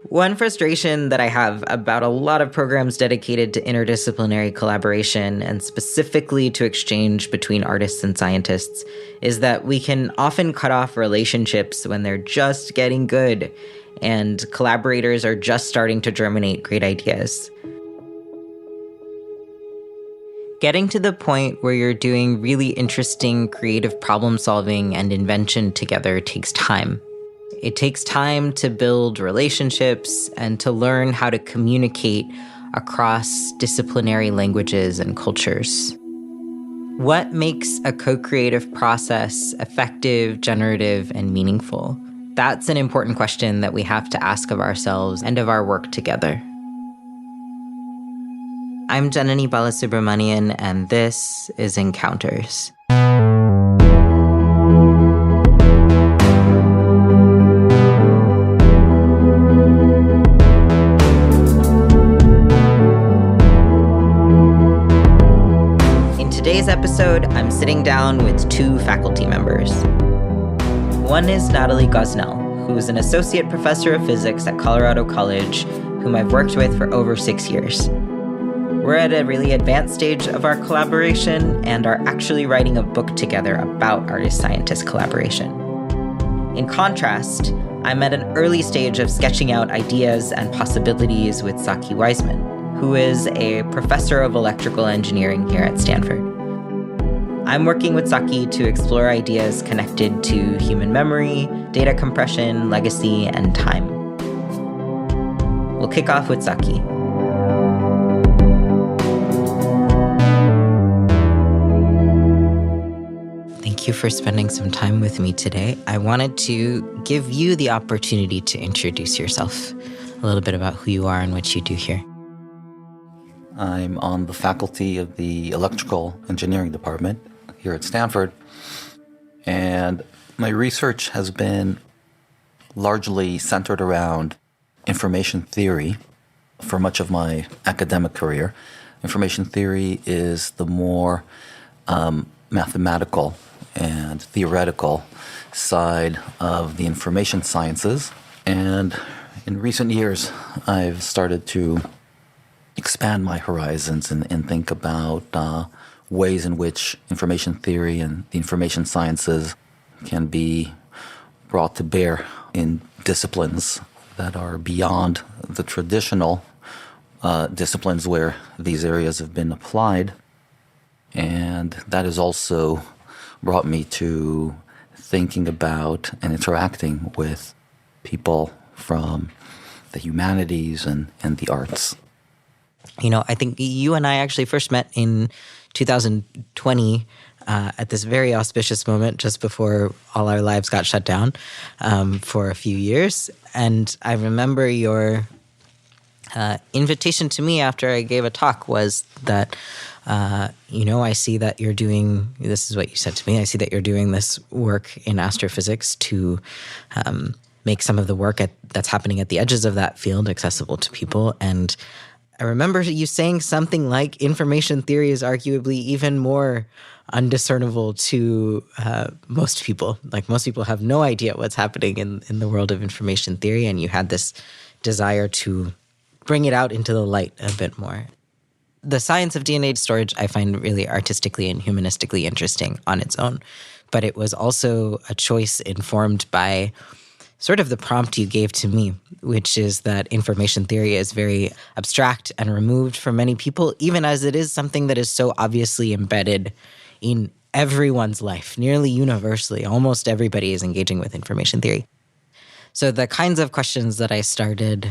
One frustration that I have about a lot of programs dedicated to interdisciplinary collaboration and specifically to exchange between artists and scientists is that we can often cut off relationships when they're just getting good and collaborators are just starting to germinate great ideas. Getting to the point where you're doing really interesting creative problem solving and invention together takes time. It takes time to build relationships and to learn how to communicate across disciplinary languages and cultures. What makes a co-creative process effective, generative, and meaningful? That's an important question that we have to ask of ourselves and of our work together. I'm Janani Balasubramanian, and this is Encounters. In today's episode, I'm sitting down with two faculty members. One is Natalie Gosnell, who's an associate professor of physics at Colorado College, whom I've worked with for over 6 years. We're at a really advanced stage of our collaboration and are actually writing a book together about artist-scientist collaboration. In contrast, I'm at an early stage of sketching out ideas and possibilities with Tsachy Weissman, who is a professor of electrical engineering here at Stanford. I'm working with Tsachy to explore ideas connected to human memory, data compression, legacy, and time. We'll kick off with Tsachy. Thank you for spending some time with me today. I wanted to give you the opportunity to introduce yourself, a little bit about who you are and what you do here. I'm on the faculty of the electrical engineering department here at Stanford, and my research has been largely centered around information theory for much of my academic career. Information theory is the more mathematical and theoretical side of the information sciences, and in recent years I've started to expand my horizons and think about ways in which information theory and the information sciences can be brought to bear in disciplines that are beyond the traditional disciplines where these areas have been applied. And that has also brought me to thinking about and interacting with people from the humanities and the arts. You know, I think you and I actually first met in 2020 at this very auspicious moment just before all our lives got shut down for a few years. And I remember your invitation to me after I gave a talk was that, I see that you're doing, this is what you said to me, I see that you're doing this work in astrophysics to make some of the work that's happening at the edges of that field accessible to people. And I remember you saying something like information theory is arguably even more undiscernible to most people. Like most people have no idea what's happening in the world of information theory, and you had this desire to bring it out into the light a bit more. The science of DNA storage I find really artistically and humanistically interesting on its own, but it was also a choice informed by sort of the prompt you gave to me, which is that information theory is very abstract and removed from many people, even as it is something that is so obviously embedded in everyone's life, nearly universally. Almost everybody is engaging with information theory. So the kinds of questions that I started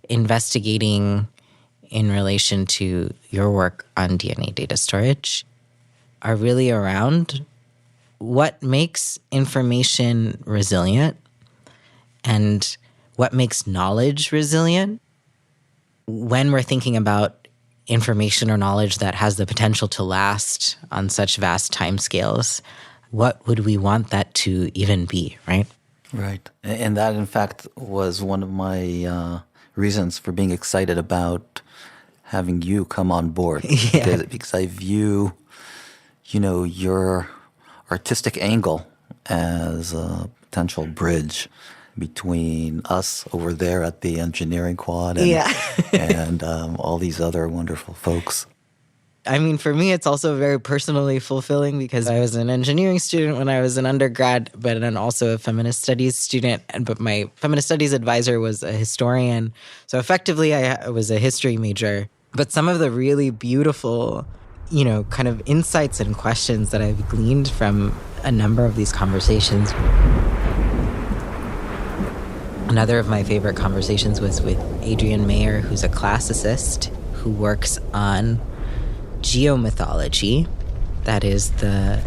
investigating in relation to your work on DNA data storage are really around what makes information resilient and what makes knowledge resilient. When we're thinking about information or knowledge that has the potential to last on such vast timescales, what would we want that to even be, right? Right. And that, in fact, was one of my reasons for being excited about having you come on board. Yeah. Because I view, your artistic angle as a potential bridge between us over there at the engineering quad and, Yeah. and all these other wonderful folks. I mean, for me, it's also very personally fulfilling because I was an engineering student when I was an undergrad, but then also a feminist studies student. But my feminist studies advisor was a historian. So effectively, I was a history major. But some of the really beautiful, kind of insights and questions that I've gleaned from a number of these conversations. Another of my favorite conversations was with Adrienne Mayer, who's a classicist who works on geomythology, that is the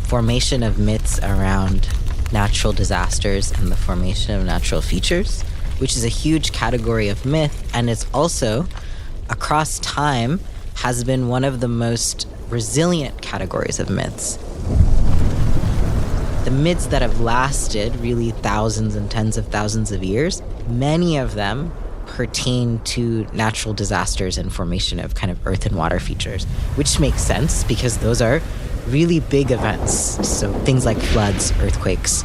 formation of myths around natural disasters and the formation of natural features, which is a huge category of myth, and it's also, across time, has been one of the most resilient categories of myths. The myths that have lasted really thousands and tens of thousands of years, many of them pertain to natural disasters and formation of kind of earth and water features, which makes sense because those are really big events. So things like floods, earthquakes,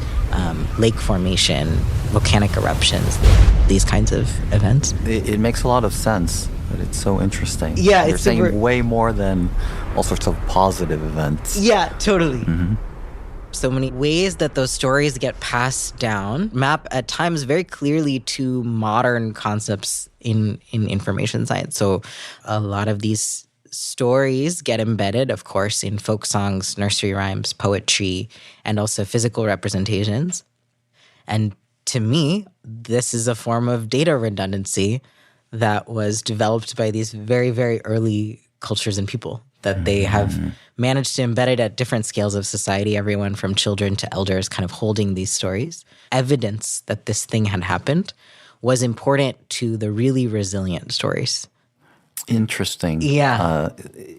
lake formation, volcanic eruptions, these kinds of events. It makes a lot of sense, but it's so interesting. Yeah, You're saying way more than all sorts of positive events. Yeah, totally. Mm-hmm. So many ways that those stories get passed down map at times very clearly to modern concepts in information science. So a lot of these stories get embedded, of course, in folk songs, nursery rhymes, poetry, and also physical representations. And to me, this is a form of data redundancy that was developed by these very, very early cultures and people, that they have managed to embed it at different scales of society, everyone from children to elders kind of holding these stories. Evidence that this thing had happened was important to the really resilient stories. Interesting. Yeah.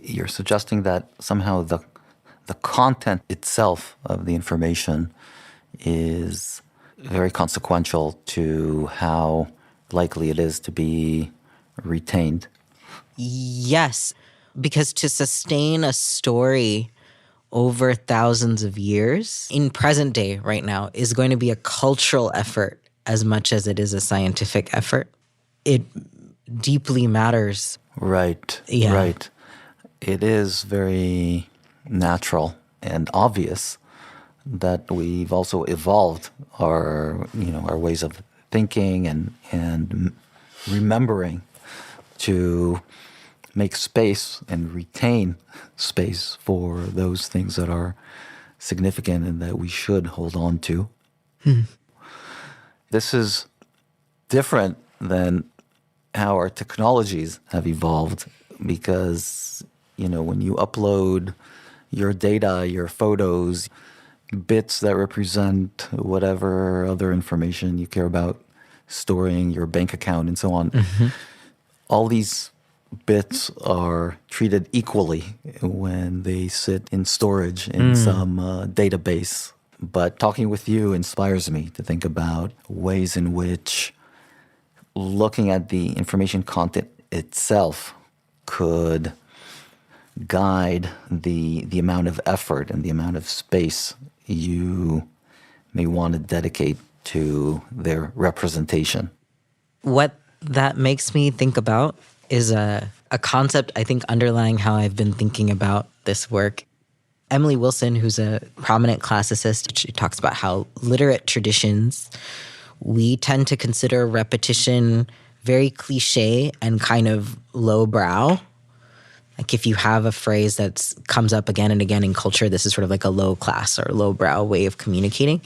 You're suggesting that somehow the content itself of the information is very consequential to how likely it is to be retained. Yes. Because to sustain a story over thousands of years in present day right now is going to be a cultural effort as much as it is a scientific effort. It deeply matters. Right. Yeah. Right. It is very natural and obvious that we've also evolved our ways of thinking and remembering to make space and retain space for those things that are significant and that we should hold on to. This is different than how our technologies have evolved because, when you upload your data, your photos, bits that represent whatever other information you care about storing, your bank account and so on, all these bits are treated equally when they sit in storage in some database. But talking with you inspires me to think about ways in which looking at the information content itself could guide the amount of effort and the amount of space you may want to dedicate to their representation. What that makes me think about is a concept, I think, underlying how I've been thinking about this work. Emily Wilson, who's a prominent classicist, she talks about how literate traditions, we tend to consider repetition very cliche and kind of lowbrow. Like if you have a phrase that comes up again and again in culture, this is sort of like a low class or lowbrow way of communicating.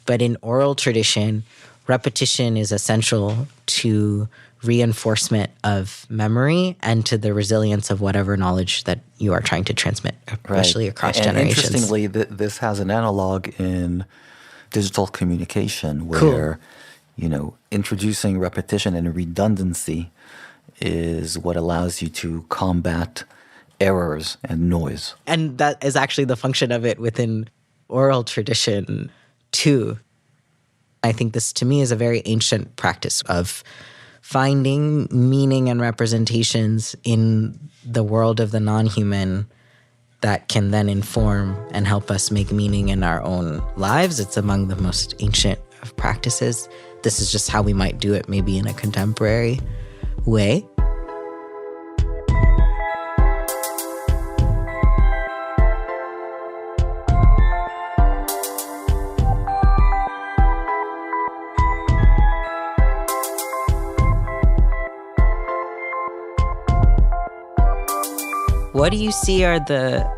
But in oral tradition, repetition is essential to reinforcement of memory and to the resilience of whatever knowledge that you are trying to transmit, especially across generations. Interestingly, this has an analog in digital communication where, introducing repetition and redundancy is what allows you to combat errors and noise. And that is actually the function of it within oral tradition, too. I think this, to me, is a very ancient practice of finding meaning and representations in the world of the non-human that can then inform and help us make meaning in our own lives. It's among the most ancient of practices this is just how we might do it, maybe in a contemporary way. What do you see are the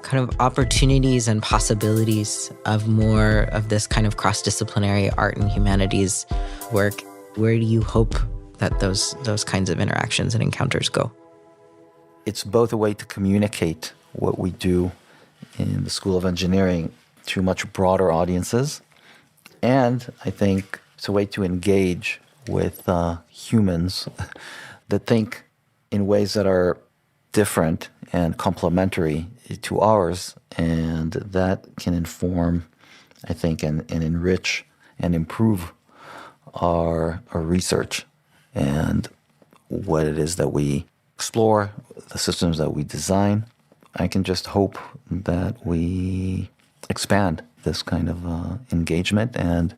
kind of opportunities and possibilities of more of this kind of cross-disciplinary art and humanities work? Where do you hope that those kinds of interactions and encounters go? It's both a way to communicate what we do in the School of Engineering to much broader audiences, and I think it's a way to engage with humans that think in ways that are different and complementary to ours, and that can inform, I think, and enrich and improve our research and what it is that we explore, the systems that we design. I can just hope that we expand this kind of engagement and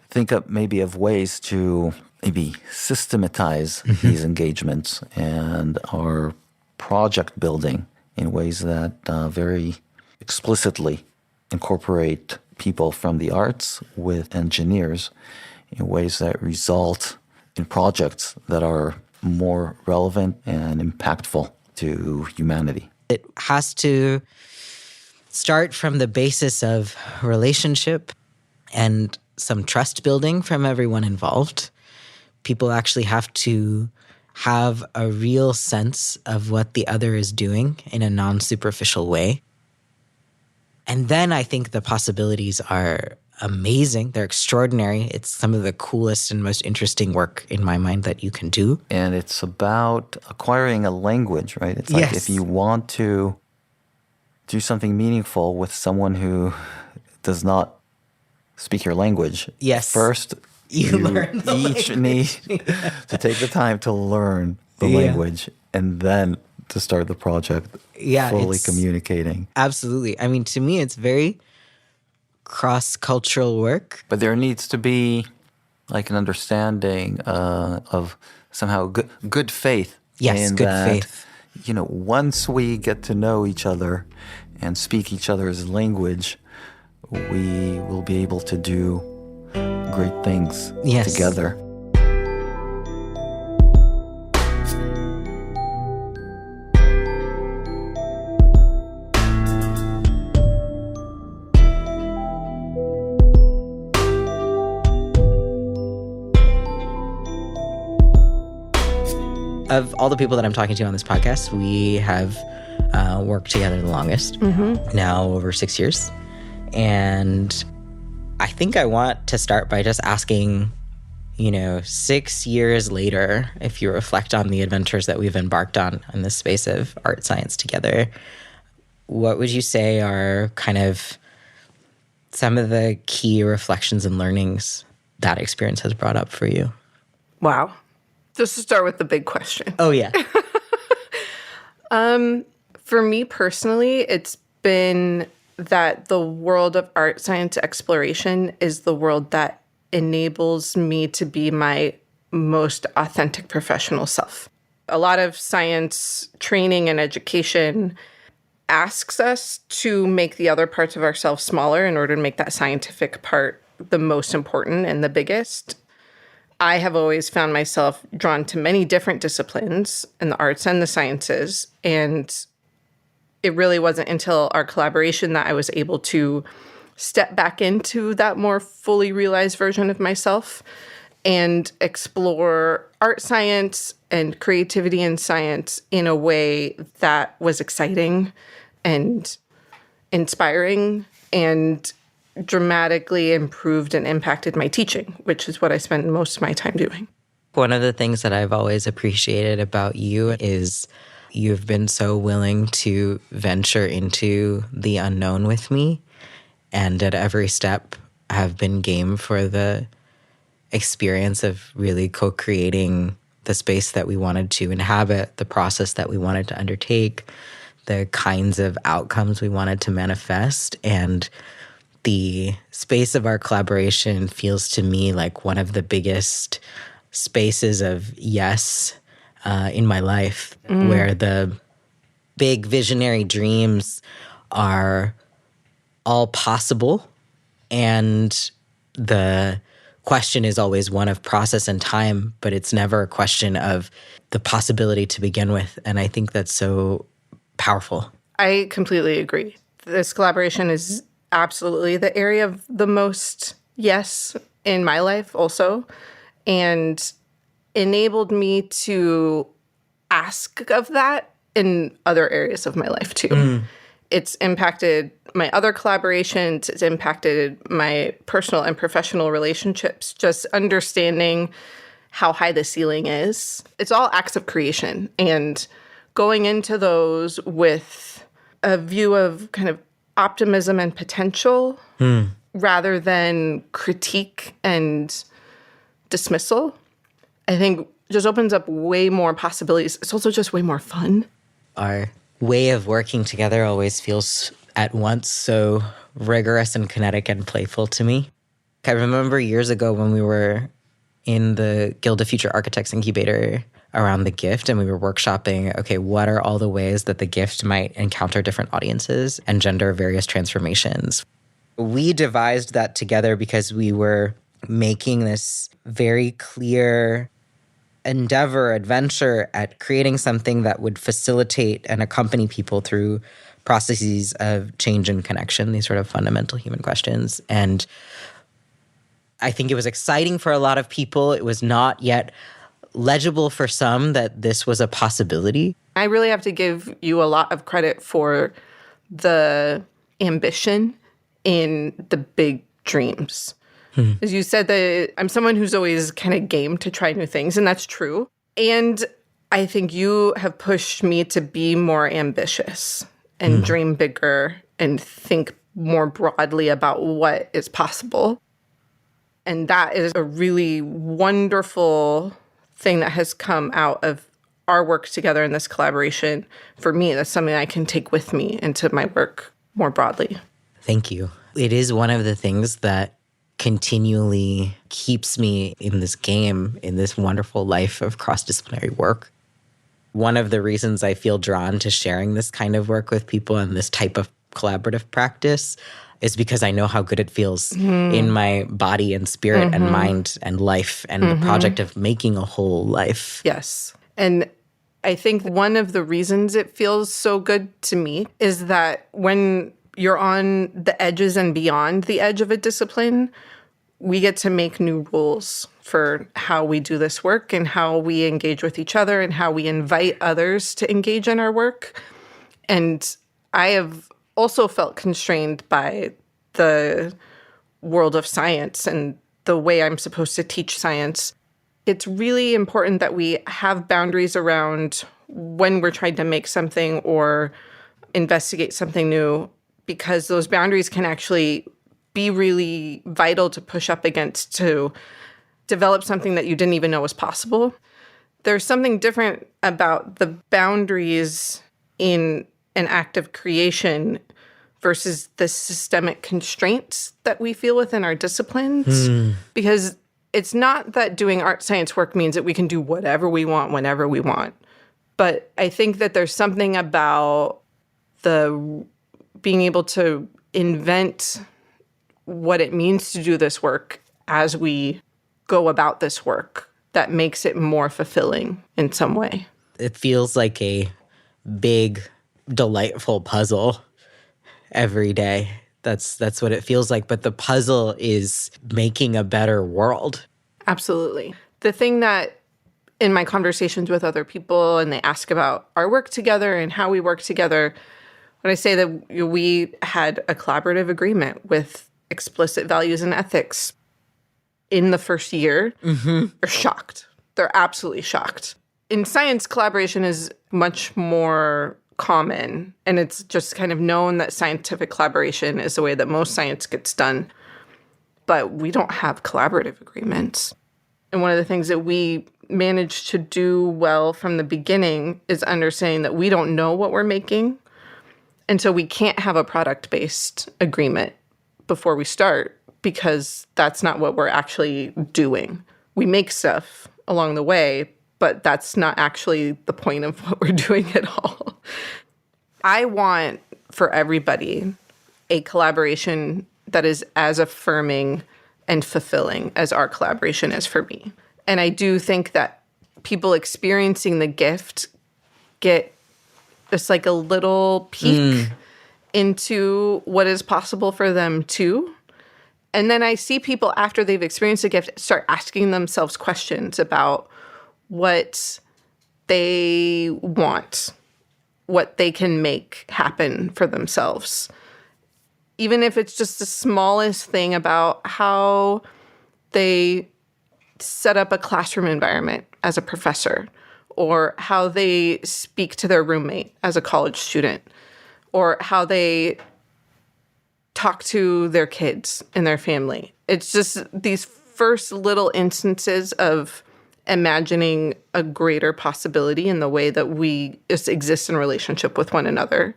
think up maybe of ways to maybe systematize these engagements and our project building in ways that very explicitly incorporate people from the arts with engineers in ways that result in projects that are more relevant and impactful to humanity. It has to start from the basis of relationship and some trust building from everyone involved. People actually have to have a real sense of what the other is doing in a non-superficial way. And then I think the possibilities are amazing. They're extraordinary. It's some of the coolest and most interesting work in my mind that you can do. And it's about acquiring a language, right? It's like if you want to do something meaningful with someone who does not speak your language, first you learn each need to take the time to learn the language and then to start the project fully communicating. Absolutely. I mean, to me, it's very cross-cultural work. But there needs to be like an understanding of somehow good faith. Yes, good faith. You know, once we get to know each other and speak each other's language, we will be able to do great things together. Of all the people that I'm talking to on this podcast, we have worked together the longest, now over 6 years. And I think I want to start by just asking, 6 years later, if you reflect on the adventures that we've embarked on in this space of art science together, what would you say are kind of some of the key reflections and learnings that experience has brought up for you? Wow. Just to start with the big question. Oh, yeah. For me personally, it's been that the world of art science exploration is the world that enables me to be my most authentic professional self. A lot of science training and education asks us to make the other parts of ourselves smaller in order to make that scientific part the most important and the biggest. I have always found myself drawn to many different disciplines in the arts and the sciences, and it really wasn't until our collaboration that I was able to step back into that more fully realized version of myself and explore art science and creativity in science in a way that was exciting and inspiring and dramatically improved and impacted my teaching, which is what I spend most of my time doing. One of the things that I've always appreciated about you is you've been so willing to venture into the unknown with me, and at every step have been game for the experience of really co-creating the space that we wanted to inhabit, the process that we wanted to undertake, the kinds of outcomes we wanted to manifest, and the space of our collaboration feels to me like one of the biggest spaces of yes in my life, where the big visionary dreams are all possible, and the question is always one of process and time, but it's never a question of the possibility to begin with. And I think that's so powerful. I completely agree. This collaboration is absolutely the area of the most yes in my life also, and enabled me to ask of that in other areas of my life too. It's impacted my other collaborations. It's impacted my personal and professional relationships, just understanding how high the ceiling is. It's all acts of creation, and going into those with a view of kind of optimism and potential rather than critique and dismissal, I think just opens up way more possibilities. It's also just way more fun. Our way of working together always feels at once so rigorous and kinetic and playful to me. I remember years ago when we were in the Guild of Future Architects incubator around the gift, and we were workshopping, okay, what are all the ways that the gift might encounter different audiences and gender various transformations? We devised that together because we were making this very clear adventure at creating something that would facilitate and accompany people through processes of change and connection, these sort of fundamental human questions. And I think it was exciting for a lot of people. It was not yet legible for some that this was a possibility. I really have to give you a lot of credit for the ambition in the big dreams. As you said, that I'm someone who's always kind of game to try new things, and that's true. And I think you have pushed me to be more ambitious and dream bigger and think more broadly about what is possible. And that is a really wonderful thing that has come out of our work together in this collaboration. For me, that's something I can take with me into my work more broadly. Thank you. It is one of the things that continually keeps me in this game, in this wonderful life of cross-disciplinary work. One of the reasons I feel drawn to sharing this kind of work with people and this type of collaborative practice is because I know how good it feels in my body and spirit and mind and life and the project of making a whole life. Yes. And I think one of the reasons it feels so good to me is that when you're on the edges and beyond the edge of a discipline, we get to make new rules for how we do this work and how we engage with each other and how we invite others to engage in our work. And I have also felt constrained by the world of science and the way I'm supposed to teach science. It's really important that we have boundaries around when we're trying to make something or investigate something new, because those boundaries can actually be really vital to push up against to develop something that you didn't even know was possible. There's something different about the boundaries in an act of creation versus the systemic constraints that we feel within our disciplines. Because it's not that doing art science work means that we can do whatever we want whenever we want. But I think that there's something about the being able to invent what it means to do this work as we go about this work that makes it more fulfilling in some way. It feels like a big, delightful puzzle every day. That's what it feels like. But the puzzle is making a better world. Absolutely. The thing that in my conversations with other people, and they ask about our work together and how we work together, when I say that we had a collaborative agreement with explicit values and ethics in the first year, they're shocked. They're absolutely shocked. In science, collaboration is much more common, and it's just kind of known that scientific collaboration is the way that most science gets done. But we don't have collaborative agreements. And one of the things that we managed to do well from the beginning is understanding that we don't know what we're making. And so we can't have a product-based agreement. before we start, because that's not what we're actually doing. We make stuff along the way, but that's not actually the point of what we're doing at all. I want for everybody a collaboration that is as affirming and fulfilling as our collaboration is for me. And I do think that people experiencing the gift get just like a little peek into what is possible for them too. And then I see people after they've experienced the gift start asking themselves questions about what they want, what they can make happen for themselves. Even if it's just the smallest thing about how they set up a classroom environment as a professor, or how they speak to their roommate as a college student, or how they talk to their kids and their family. It's just these first little instances of imagining a greater possibility in the way that we just exist in relationship with one another.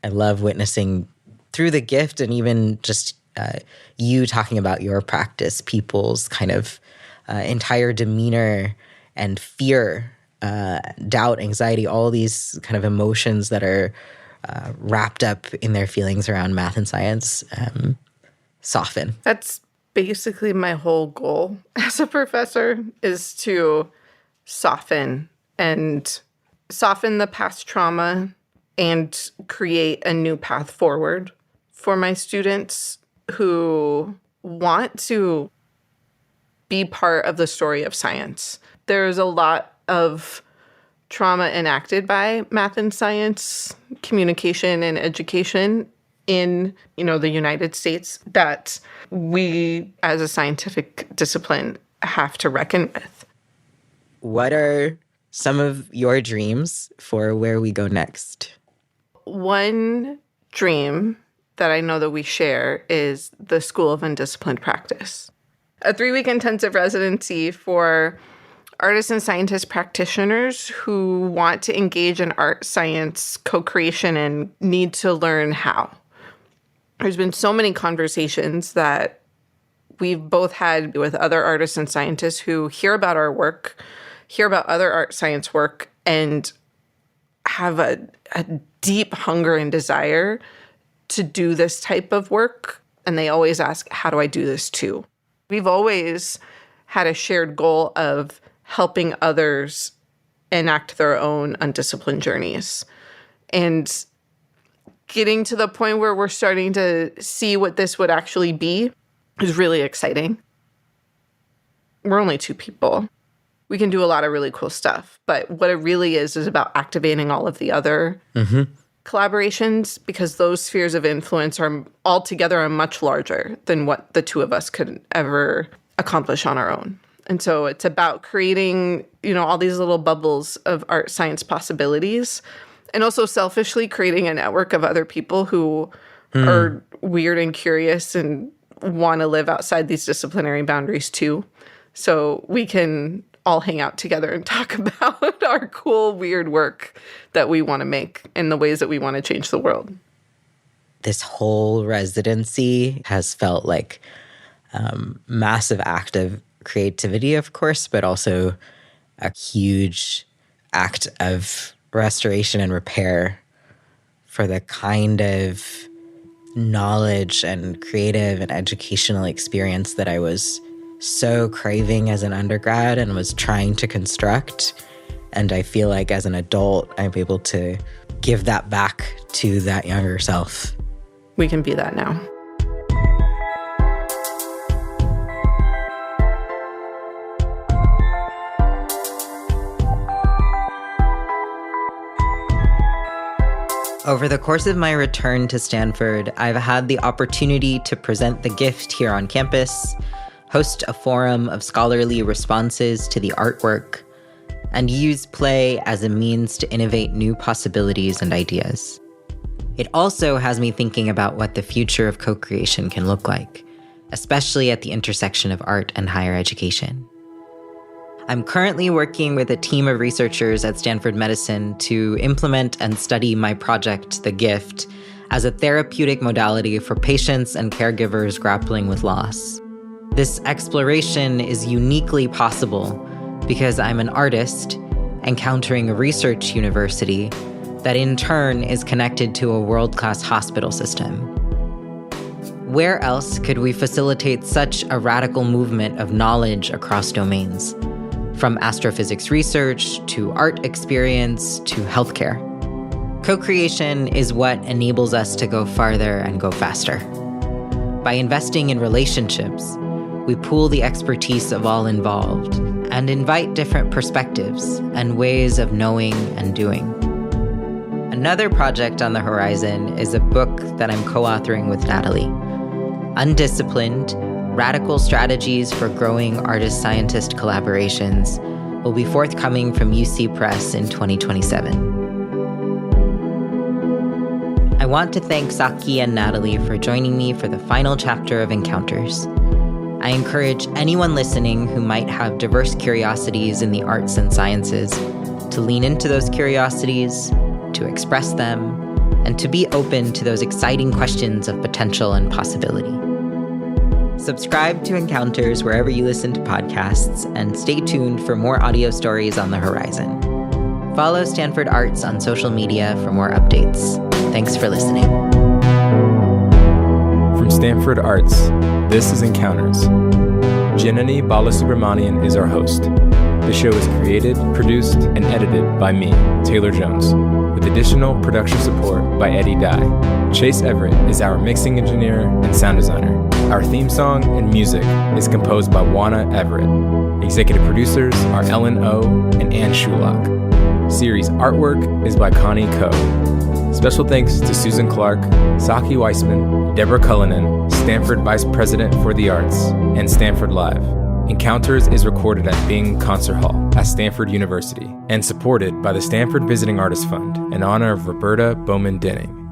I love witnessing through the gift, and even just you talking about your practice, people's kind of entire demeanor and fear, doubt, anxiety, all these kind of emotions that are wrapped up in their feelings around math and science soften. That's basically my whole goal as a professor, is to soften the past trauma and create a new path forward for my students who want to be part of the story of science. There's a lot of trauma enacted by math and science, communication and education in, the United States that we as a scientific discipline have to reckon with. What are some of your dreams for where we go next? One dream that I know that we share is the School of Undisciplined Practice. A 3-week intensive residency for artists and scientist practitioners who want to engage in art, science, co-creation, and need to learn how. There's been so many conversations that we've both had with other artists and scientists who hear about our work, hear about other art science work, and have a deep hunger and desire to do this type of work. And they always ask, how do I do this too? We've always had a shared goal of helping others enact their own undisciplined journeys. And getting to the point where we're starting to see what this would actually be is really exciting. We're only 2 people. We can do a lot of really cool stuff. But what it really is about activating all of the other collaborations, because those spheres of influence are altogether much larger than what the 2 of us could ever accomplish on our own. And so it's about creating, all these little bubbles of art science possibilities, and also selfishly creating a network of other people who are weird and curious and want to live outside these disciplinary boundaries too. So we can all hang out together and talk about our cool, weird work that we want to make and the ways that we want to change the world. This whole residency has felt like massive act of creativity, of course, but also a huge act of restoration and repair for the kind of knowledge and creative and educational experience that I was so craving as an undergrad and was trying to construct. And I feel like as an adult, I'm able to give that back to that younger self. We can be that now. Over the course of my return to Stanford, I've had the opportunity to present the gift here on campus, host a forum of scholarly responses to the artwork, and use play as a means to innovate new possibilities and ideas. It also has me thinking about what the future of co-creation can look like, especially at the intersection of art and higher education. I'm currently working with a team of researchers at Stanford Medicine to implement and study my project, The Gift, as a therapeutic modality for patients and caregivers grappling with loss. This exploration is uniquely possible because I'm an artist encountering a research university that in turn is connected to a world-class hospital system. Where else could we facilitate such a radical movement of knowledge across domains, from astrophysics research to art experience to healthcare? Co-creation is what enables us to go farther and go faster. By investing in relationships, we pool the expertise of all involved and invite different perspectives and ways of knowing and doing. Another project on the horizon is a book that I'm co-authoring with Natalie. Undisciplined, Radical Strategies for Growing Artist-Scientist Collaborations will be forthcoming from UC Press in 2027. I want to thank Tsachy and Natalie for joining me for the final chapter of Encounters. I encourage anyone listening who might have diverse curiosities in the arts and sciences to lean into those curiosities, to express them, and to be open to those exciting questions of potential and possibility. Subscribe to Encounters wherever you listen to podcasts, and stay tuned for more audio stories on the horizon. Follow Stanford Arts on social media for more updates. Thanks for listening. From Stanford Arts, this is Encounters. Janani Balasubramanian is our host. The show is created, produced, and edited by me, Taylor Jones, with additional production support by Edi Dai. Chase Everett is our mixing engineer and sound designer. Our theme song and music is composed by Everett. Executive producers are Ellen O. and Ann Shulock. Series artwork is by Connie Ko. Special thanks to Susan Clark, Tsachy Weissman, Deborah Cullinan, Stanford Vice President for the Arts, and Stanford Live. Encounters is recorded at Bing Concert Hall at Stanford University and supported by the Stanford Visiting Artists Fund in honor of Roberta Bowman Denning.